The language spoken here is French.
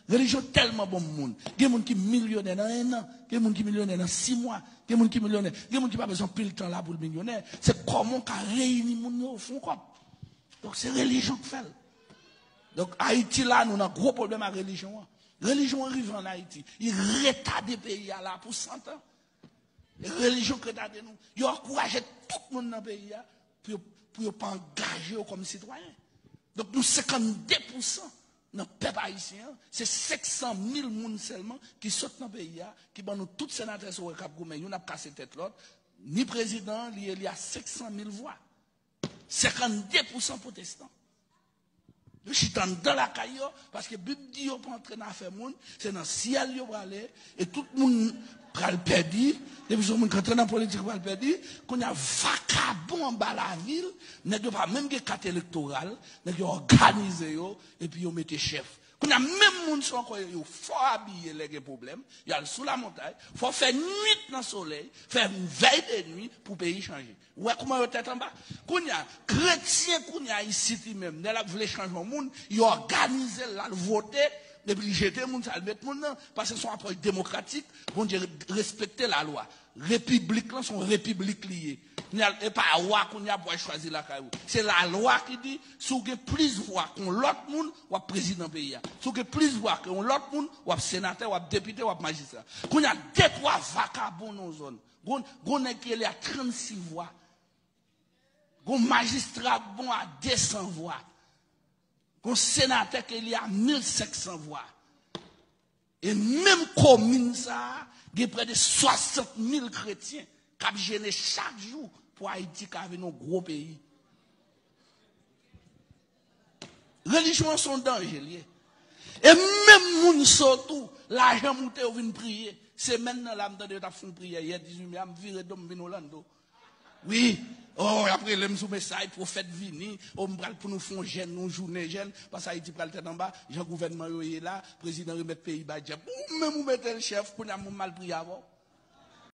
Religion tellement bon monde. Il y a des gens qui sont millionnaires dans un an, il y a des gens qui sont millionnaires dans 6 mois, il y a des gens qui sont millionnaires, il y a des gens qui n'ont pas besoin de plus de temps là pour le millionnaire. C'est comment qu'on réunit les gens au fond. Donc c'est religion qui fait. Donc Haïti là, nous avons un gros problème avec la religion. La religion arrive en Haïti. Il retarde le pays là pour 100 ans. La religion qui retarde nous. Il encourage tout le monde dans le pays pour ne pas engager comme citoyen. Donc nous 52%. Dans le peuple haïtien, c'est 500 000 personnes seulement qui sortent dans le pays, qui ont nous tous sénateurs sur le Cap Goumé, nous n'avons pas cassé tête l'autre, ni président, il y a 500 000 voix. 52% protestants. Je suis dans la caillou, parce que la Bible dit qu'on peut entrer dans l'affaire monde, c'est dans le ciel qu'il va aller, et tout le monde va le perdre, depuis que le monde entre dans la politique va le perdre, qu'on y a vacabond en bas de la ville, n'est pas même des cartes électorales, n'est organisé, et puis on mette chef. Qu'on y a même monde qui sont encore, il faut habiller les problèmes, il y a sous la montagne, il faut faire nuit dans le soleil, faire une veille de nuit pour le pays changer. Ouais, comment vous êtes en bas? Qu'on y a chrétien, qu'on y a ici même, n'est là voulait changer le monde, il organise là, le voter, et puis jeter le monde, ça le mettre le monde, parce que son approche démocratique, bon Dieu, respecter la loi. République, là, sont républiques liées. Il n'y a pas la loi qu'on a pour choisir la caillou. C'est la loi qui dit, si vous avez plus de voix qu'on l'autre monde, ou président pays. Si vous avez plus de voix qu'on l'autre monde, ou sénateur, ou député, ou magistrat. Qu'on y a 2-3 vacabons dans la zone. Qu'on a qui est à 36 voix. Qu'on magistrat bon à 200 voix. Qu'on sénateur qui est à 1500 voix. Et même commune ça, il y a près de 60 000 chrétiens qui gênent chaque jour pour Haïti qui avait un gros pays. Religion sont dangereuses. Et même moun surtout, l'argent monté ou vient prier. C'est maintenant là, m'tendez ta font prier hier 18 mai, viré d'homme vin Orlando. Oui. Oh, après, les sous message, prophète vini, on m'bral pour nous faire jeune, nous journée jeune, parce que Haïti pral tête en bas, Jean gouvernement est là, président remet pays badja. Ou même ou mettez le chef, pour nous mal prier avant.